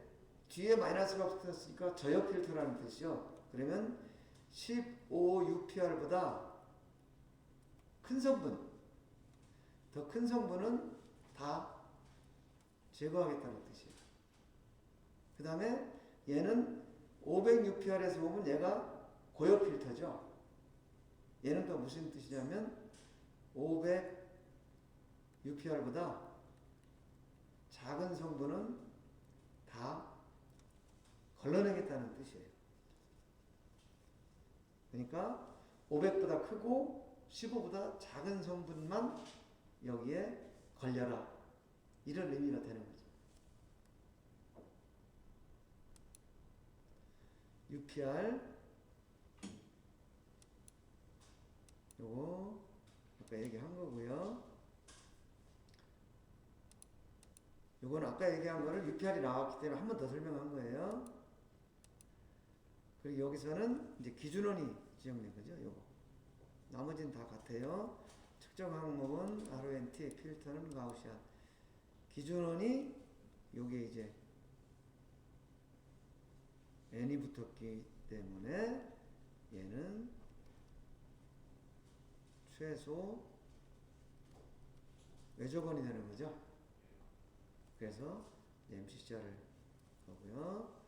뒤에 마이너스가 붙었으니까 저역 필터라는 뜻이요. 그러면 15UPR보다 큰 성분, 더 큰 성분은 다 제거하겠다는 뜻이에요. 그 다음에 얘는 500UPR에서 보면 얘가 고역 필터죠. 얘는 또 무슨 뜻이냐면 500UPR보다 작은 성분은 다 걸러내겠다는 뜻이에요. 그러니까 500보다 크고 15보다 작은 성분만 여기에 걸려라. 이런 의미가 되는 거죠. UPR 요거 아까 얘기한 거고요. 요거는 아까 얘기한 거를 UPR이 나왔기 때문에 한 번 더 설명한 거예요. 그리고 여기서는 이제 기준원이 지정된 거죠. 요거. 나머지는 다 같아요. 측정 항목은 RONT, 필터는 가우시안. 기준원이 요게 이제 n이 붙었기 때문에 얘는 최소 외접원이 되는 거죠. 그래서 MCCR을 하고요.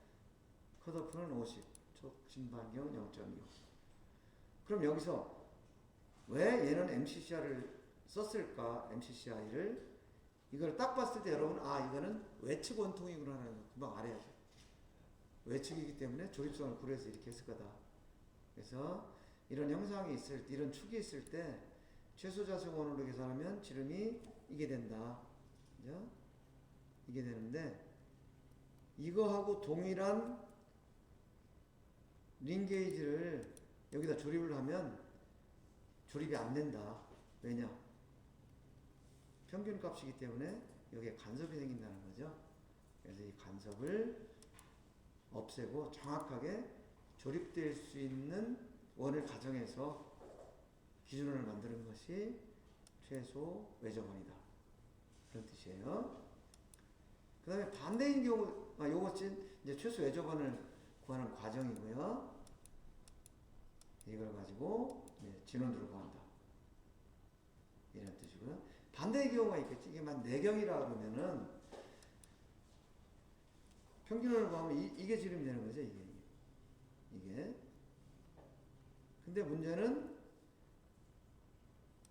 컷오프는 50, 촉진 반경 0.25. 그럼 여기서 왜 얘는 MCCR을 썼을까? MCCI를 이걸 딱 봤을 때 여러분 이거는 외측 원통이구나라는 거 금방 알아야죠. 외측이기 때문에 조립성을 고려해서 이렇게 했을 거다. 그래서 이런 형상이 있을 때, 이런 축이 있을 때 최소 자석원으로 계산하면 지름이 이게 된다. 그죠? 이게 되는데 이거하고 동일한 링 게이지를 여기다 조립을 하면 조립이 안 된다. 왜냐? 평균 값이기 때문에 여기에 간섭이 생긴다는 거죠. 그래서 이 간섭을 없애고 정확하게 조립될 수 있는 원을 가정해서 기준원을 만드는 것이 최소 외접원이다. 그런 뜻이에요. 그 다음에 반대인 경우, 요것은 이제 최소 외접원을 구하는 과정이고요. 이걸 가지고 진원도를 구한다. 이런 뜻이고요. 반대의 경우가 있겠지. 이게 만 내경이라 그러면은 평균원을 구하면 이게 지름이 되는 거죠. 이게. 근데 문제는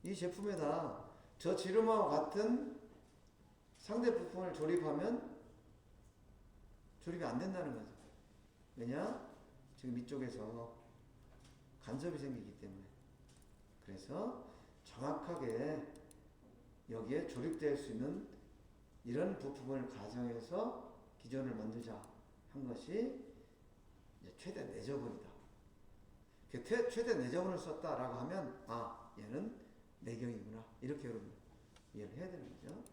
이 제품에다 저 지름하고 같은 상대 부품을 조립하면 조립이 안 된다는 거죠. 왜냐? 지금 이쪽에서 간섭이 생기기 때문에. 그래서 정확하게 여기에 조립될 수 있는 이런 부품을 가정해서 기존을 만들자 한 것이 이제 최대 내저번이다. 최대 내저번을 썼다라고 하면 아 얘는 내경이구나 이렇게 여러분 이해를 해야 되는 거죠.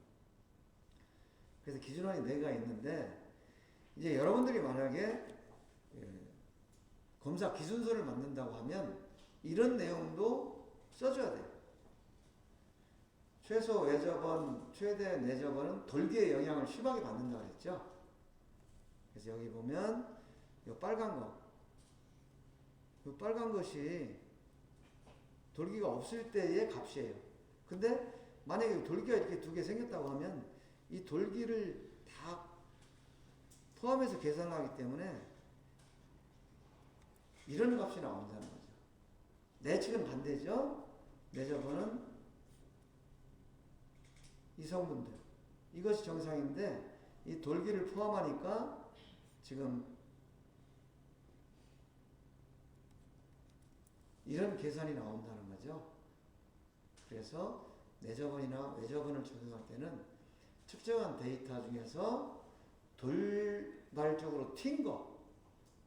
그래서 기준원이 4개가 있는데 이제 여러분들이 만약에 검사 기준서를 만든다고 하면 이런 내용도 써줘야 돼요. 최소 외저번, 최대 내저번은 돌기의 영향을 심하게 받는다고 그랬죠. 그래서 여기 보면 이 빨간 거, 이 빨간 것이 돌기가 없을 때의 값이에요. 근데 만약에 돌기가 이렇게 2개 생겼다고 하면 이 돌기를 다 포함해서 계산을 하기 때문에 이런 값이 나온다는 거죠. 내측은 반대죠. 내저번은 이 성분들 이것이 정상인데 이 돌기를 포함하니까 지금 이런 계산이 나온다는 거죠. 그래서 내저번이나 외저번을 적용할 때는 특정한 데이터 중에서 돌발적으로 튄 거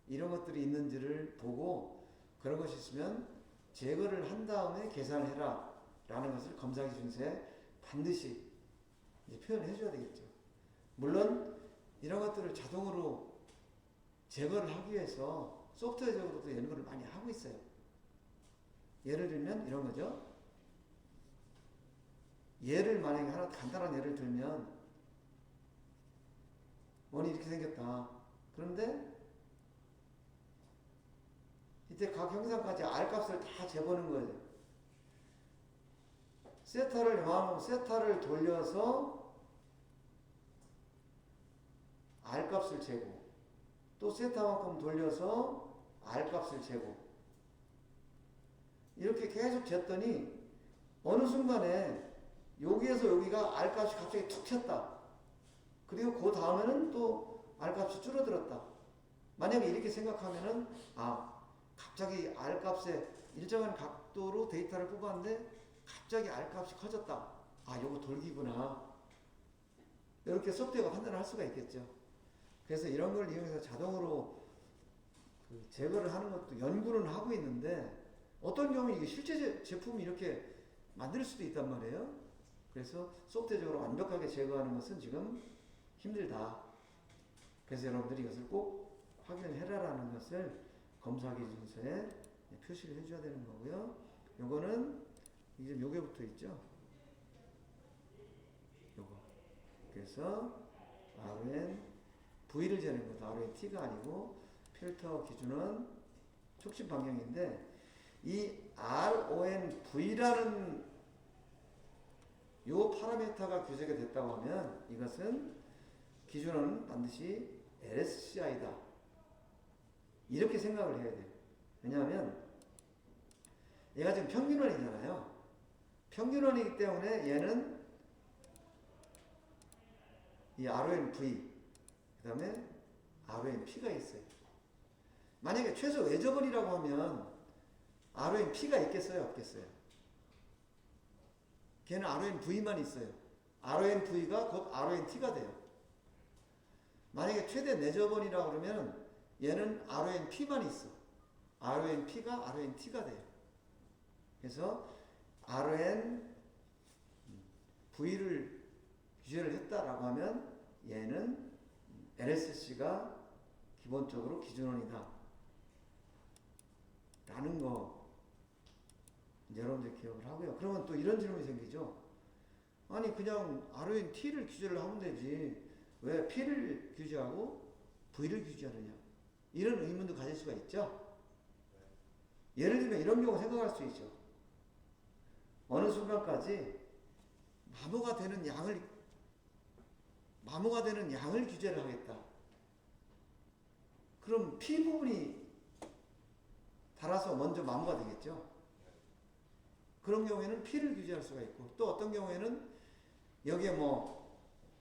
이런 것들이 있는지를 보고 그런 것이 있으면 제거를 한 다음에 계산을 해라 라는 것을 검사기준서에 반드시 표현해 줘야 되겠죠. 물론 이런 것들을 자동으로 제거를 하기 위해서 소프트웨어적으로도 연구를 많이 하고 있어요. 예를 들면 이런 거죠. 예를 만약에 하나 간단한 예를 들면 원이 이렇게 생겼다. 그런데 이때 각 형상까지 R값을 다 재보는 거예요. 세타를 요하면 세타를 돌려서 R값을 재고 또 세타만큼 돌려서 R값을 재고 이렇게 계속 쟀더니 어느 순간에 여기에서 여기가 R값이 갑자기 툭 튀었다. 그리고 그 다음에는 또 R값이 줄어들었다. 만약에 이렇게 생각하면은 갑자기 R값에 일정한 각도로 데이터를 뽑았는데 갑자기 R값이 커졌다. 요거 돌기구나. 이렇게 소프트웨어가 판단을 할 수가 있겠죠. 그래서 이런 걸 이용해서 자동으로 제거를 하는 것도 연구는 하고 있는데 어떤 경우는 이게 실제 제품이 이렇게 만들 수도 있단 말이에요. 그래서 소프트웨어적으로 완벽하게 제거하는 것은 지금 힘들다. 그래서 여러분들이 이것을 꼭 확인을 해라라는 것을 검사기준서에 표시를 해줘야 되는 거고요. 요거는 이제 요게 붙어 있죠. 요거. 그래서 RON V를 재는 것도 RON T가 아니고 필터 기준은 촉진 방향인데 이 RON V라는 요 파라미터가 규제가 됐다고 하면 이것은 기준은 반드시 LSCI다. 이렇게 생각을 해야 돼요. 왜냐하면 얘가 지금 평균원이잖아요. 평균원이기 때문에 얘는 이 RONV 그 다음에 RONP가 있어요. 만약에 최소 외저번이라고 하면 RONP가 있겠어요? 없겠어요? 걔는 RONV만 있어요. RONV가 곧 RONT가 돼요. 만약에 최대 내저번이라고 그러면 얘는 RONP만 있어. RONP가 RONT가 돼요. 그래서 RONV를 규제를 했다라고 하면 얘는 LSC가 기본적으로 기준원이다. 라는 거 여러분들 기억을 하고요. 그러면 또 이런 질문이 생기죠. 아니 그냥 RONT를 규제를 하면 되지 왜 P를 규제하고 V를 규제하느냐 이런 의문도 가질 수가 있죠. 예를 들면 이런 경우 생각할 수 있죠. 어느 순간까지 마모가 되는 양을 규제를 하겠다. 그럼 P 부분이 달아서 먼저 마모가 되겠죠. 그런 경우에는 P를 규제할 수가 있고, 또 어떤 경우에는 여기에 뭐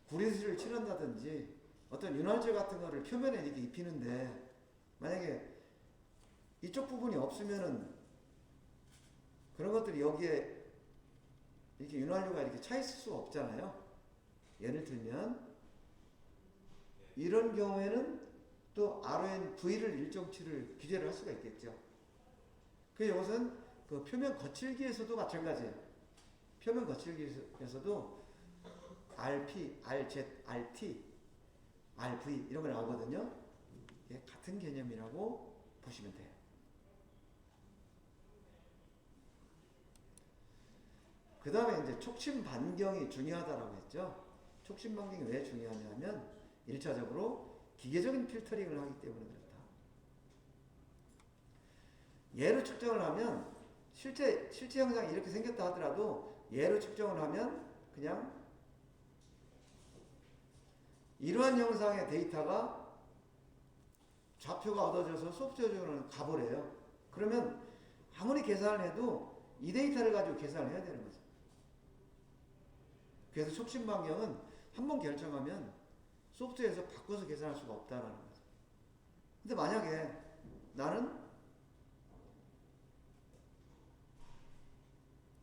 구리스를 칠한다든지 어떤 윤활제 같은 거를 표면에 이렇게 입히는데, 만약에 이쪽 부분이 없으면은 그런 것들이 여기에 이렇게 윤활유가 이렇게 차 있을 수가 없잖아요. 예를 들면 이런 경우에는 또 RONV를 일정치를 규제를 할 수가 있겠죠. 그 이것은 그 표면 거칠기에서도 마찬가지예요. 표면 거칠기에서도 RP, RZ, RT, RV 이런 거 나오거든요. 이게 같은 개념이라고 보시면 돼요. 그 다음에 이제 촉침 반경이 중요하다라고 했죠. 촉침 반경이 왜 중요하냐면 1차적으로 기계적인 필터링을 하기 때문에 그렇다. 얘로 측정을 하면 실제 현상이 이렇게 생겼다 하더라도 얘로 측정을 하면 그냥 이러한 영상의 데이터가 좌표가 얻어져서 소프트웨어적으로는 가버려요. 그러면 아무리 계산을 해도 이 데이터를 가지고 계산을 해야 되는 거죠. 그래서 촉침 반경은 한번 결정하면 소프트웨어에서 바꿔서 계산할 수가 없다라는 거죠. 근데 만약에 나는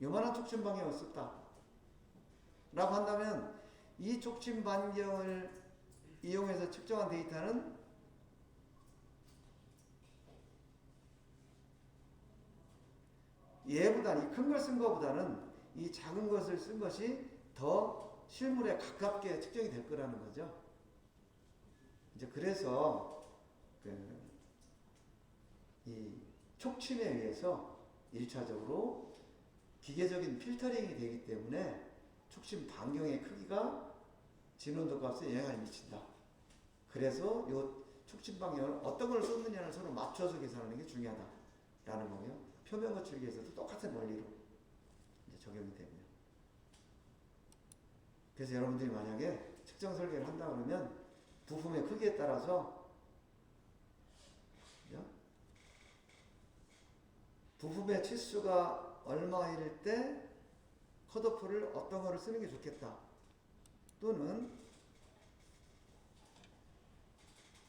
요만한 촉침 반경을 썼다 라고 한다면 이 촉침 반경을 이용해서 측정한 데이터는 얘보다 이 큰 걸 쓴 것보다는 이 작은 것을 쓴 것이 더 실물에 가깝게 측정이 될 거라는 거죠. 이제 그래서 이 촉침에 의해서 1차적으로 기계적인 필터링이 되기 때문에 촉침 반경의 크기가 진원도 값에 영향을 미친다. 그래서 이 촉침 반경을 어떤 걸 썼느냐를 서로 맞춰서 계산하는 게 중요하다라는 거고요. 표면 거칠기에서도 똑같은 원리로 이제 적용이 되고요. 그래서 여러분들이 만약에 측정 설계를 한다 그러면 부품의 크기에 따라서 부품의 치수가 얼마일 때 컷오프를 어떤 거를 쓰는 게 좋겠다. 또는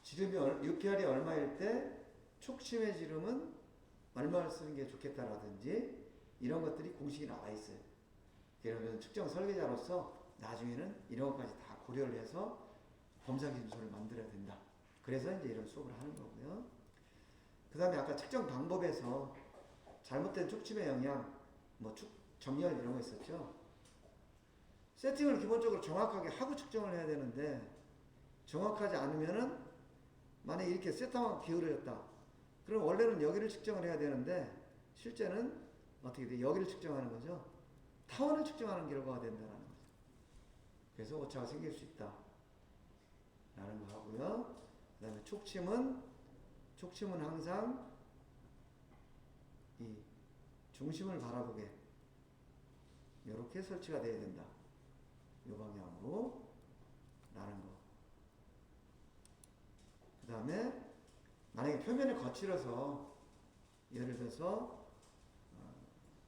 지름이 UPR이 얼마일 때 촉침의 지름은 얼마를 쓰는 게 좋겠다라든지 이런 것들이 공식이 나와 있어요. 그러면 측정 설계자로서 나중에는 이런 것까지 다 고려를 해서 검사 기준서를 만들어야 된다. 그래서 이제 이런 수업을 하는 거고요. 그 다음에 아까 측정 방법에서 잘못된 촉침의 영향, 뭐 정렬 이런 거 있었죠. 세팅을 기본적으로 정확하게 하고 측정을 해야 되는데 정확하지 않으면은 만약에 이렇게 세팅하고 기울어졌다. 그럼 원래는 여기를 측정을 해야 되는데 실제는 어떻게 돼? 여기를 측정하는 거죠. 타원을 측정하는 결과가 된다는 거죠. 그래서 오차가 생길 수 있다. 라는 거 하고요. 그 다음에 촉침은 항상 이 중심을 바라보게 이렇게 설치가 돼야 된다. 이 방향으로 라는 거. 그 다음에 만약에 표면이 거칠어서 예를 들어서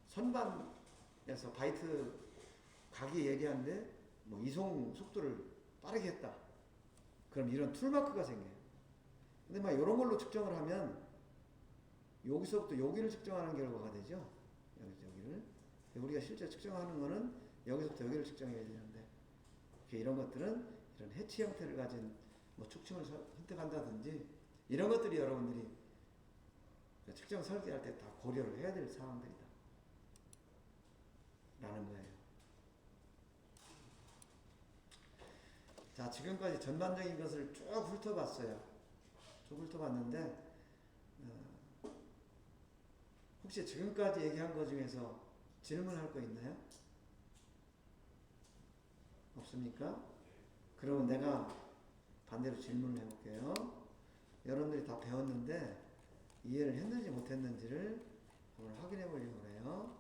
선반에서 바이트 각이 얘기하는데 뭐 이송 속도를 빠르게 했다. 그럼 이런 툴마크가 생겨요. 근데 막 이런 걸로 측정을 하면 여기서부터 여기를 측정하는 결과가 되죠. 여기서 여기를. 우리가 실제 측정하는 거는 여기서부터 여기를 측정해야 되는데 이런 것들은 이런 해치 형태를 가진 뭐 촉침을 선택한다든지 이런 것들이 여러분들이 측정 설계할 때 다 고려를 해야 될 사항들이다. 라는 거예요. 자, 지금까지 전반적인 것을 쭉 훑어봤어요. 쭉 훑어봤는데 혹시 지금까지 얘기한 것 중에서 질문할 거 있나요? 없습니까? 그러면 내가 반대로 질문을 해볼게요. 여러분들이 다 배웠는데 이해를 했는지 못했는지를 한번 확인해 보려고 해요.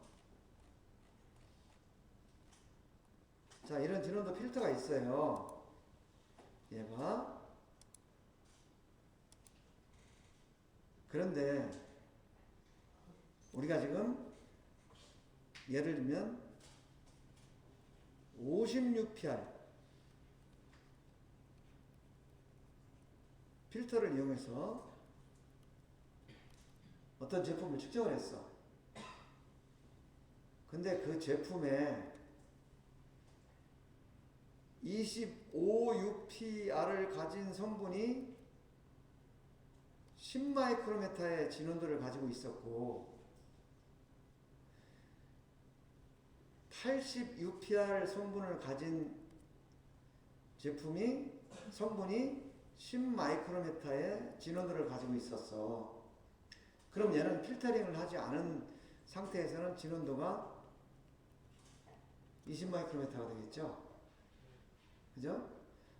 자, 이런 진원도 필터가 있어요. 얘가. 그런데 우리가 지금 예를 들면 56pr 필터를 이용해서 어떤 제품을 측정을 했어. 근데 그 제품에 25UPR을 가진 성분이 10마이크로메타의 진원도를 가지고 있었고 80UPR 성분을 가진 성분이 10마이크로메타의 진원도를 가지고 있었어. 그럼 얘는 필터링을 하지 않은 상태에서는 진원도가 20마이크로메타가 되겠죠? 그죠?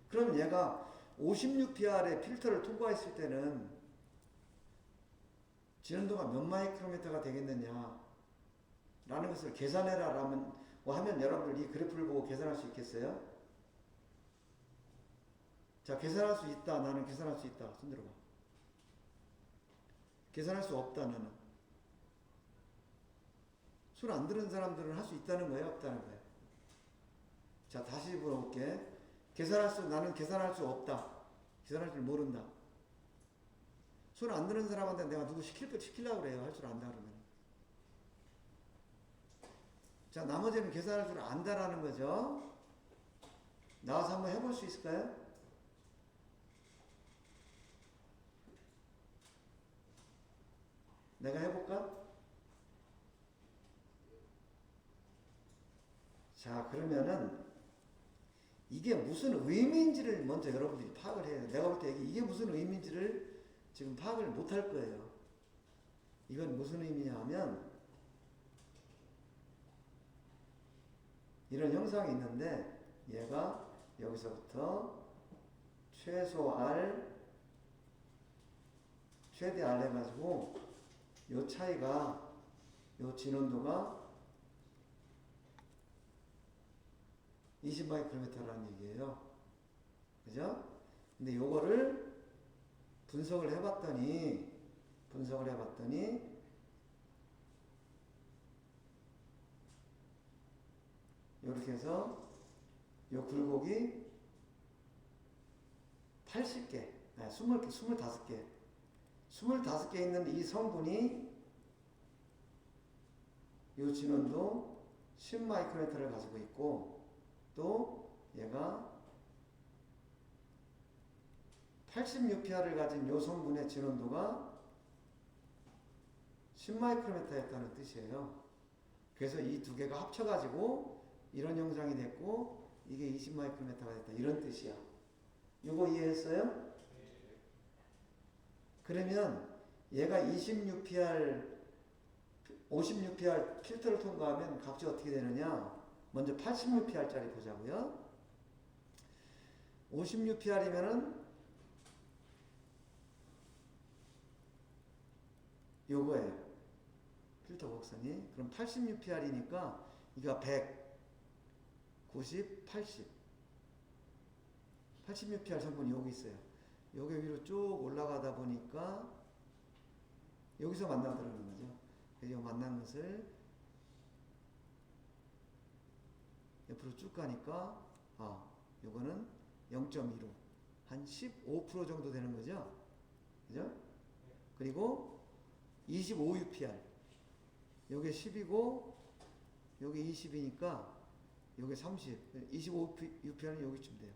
그럼 얘가 56PR의 필터를 통과했을 때는 진원도가 몇 마이크로메타가 되겠느냐 라는 것을 계산해라 라면 하면 여러분들 이 그래프를 보고 계산할 수 있겠어요? 자, 계산할 수 있다. 나는 계산할 수 있다. 손 들어봐. 계산할 수 없다. 나는. 손 안 드는 사람들은 할 수 있다는 거예요? 없다는 거예요? 자, 다시 물어볼게. 나는 계산할 수 없다. 계산할 줄 모른다. 손 안 드는 사람한테 내가 누구 시키려고 그래요. 할 줄 안다 그러면. 자, 나머지는 계산할 줄 안다라는 거죠. 나와서 한번 해볼 수 있을까요? 내가 해볼까? 자, 그러면은 이게 무슨 의미인지를 먼저 여러분들이 파악을 해야 돼요. 내가 볼 때 이게 무슨 의미인지를 지금 파악을 못할 거예요. 이건 무슨 의미냐 하면 이런 형상이 있는데 얘가 여기서부터 최소 R, 최대 R 해가지고 요 차이가 요 진원도가 20마이크로메타라는 얘기예요. 그죠? 근데 요거를 분석을 해봤더니 이렇게 해서 요 굴곡이 80개, 25개 25개 있는 이 성분이 요 진원도 10마이크로메타를 가지고 있고 또 얘가 80UPR을 가진 요 성분의 진원도가 10마이크로메타였다는 뜻이에요. 그래서 이 두 개가 합쳐가지고 이런 형상이 됐고 이게 20마이크로메타가 됐다. 이런 뜻이야. 요거 이해했어요? 그러면 얘가 50UPR 필터를 통과하면 값이 어떻게 되느냐? 먼저 80UPR짜리 보자고요. 50UPR이면은 요거예요. 필터 곡선이. 그럼 80UPR이니까 이거 100, 90, 80. 80UPR 성분이 여기 있어요. 여기 위로 쭉 올라가다 보니까 여기서 만나더라는 거죠. 그래서 만난 것을 옆으로 쭉 가니까 요거는 0.15 한 15% 정도 되는 거죠. 그죠? 그리고 25UPR 요게 10이고 요게 20이니까 요게 30 25UPR은 여기쯤 돼요.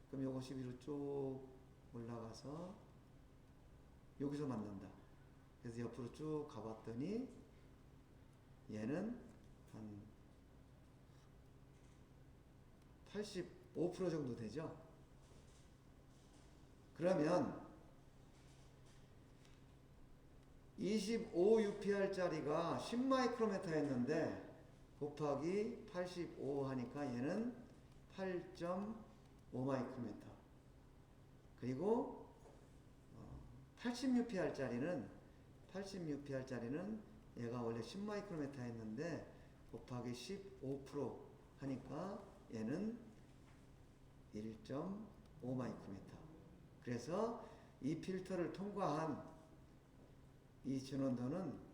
그럼 요거 12로 쭉 올라가서 여기서 만난다. 그래서 옆으로 쭉 가봤더니 얘는 한 85% 정도 되죠. 그러면 25UPR짜리가 10마이크로메타였는데 곱하기 85 하니까 얘는 8.5마이크로메타. 그리고 80UPR짜리는 얘가 원래 10마이크로메타였는데 곱하기 15% 하니까 얘는 1.5마이크로메타. 그래서 이 필터를 통과한 이 진원도는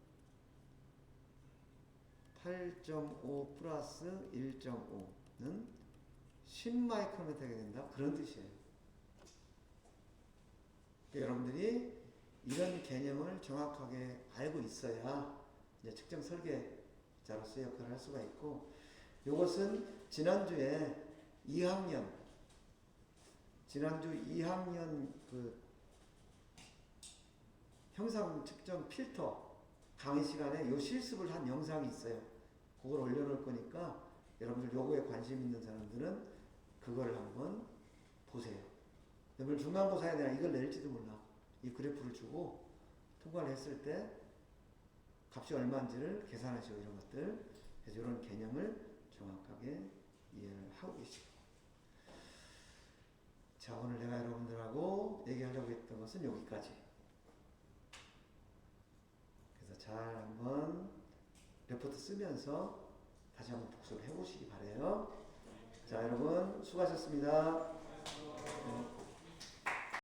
8.5 플러스 1.5는 10마이크로미터가 된다. 그런 뜻이에요. 그러니까 여러분들이 이런 개념을 정확하게 알고 있어야 이제 측정 설계자로서의 역할을 할 수가 있고, 이것은 지난주 2학년 그 형상 측정 필터 강의 시간에 요 실습을 한 영상이 있어요. 그걸 올려놓을 거니까 여러분들 요거에 관심 있는 사람들은 그걸 한번 보세요. 여러분 중간고사에 내가 이걸 낼지도 몰라. 이 그래프를 주고 통과를 했을 때 값이 얼마인지를 계산하시고 이런 것들. 그래서 이런 개념을 정확하게 이해를 하고 계시고. 자, 오늘 내가 여러분들하고 얘기하려고 했던 것은 여기까지. 그래서 잘 한번 레포트 쓰면서 다시 한번 복습을 해보시기 바래요. 자, 여러분 수고하셨습니다. 네.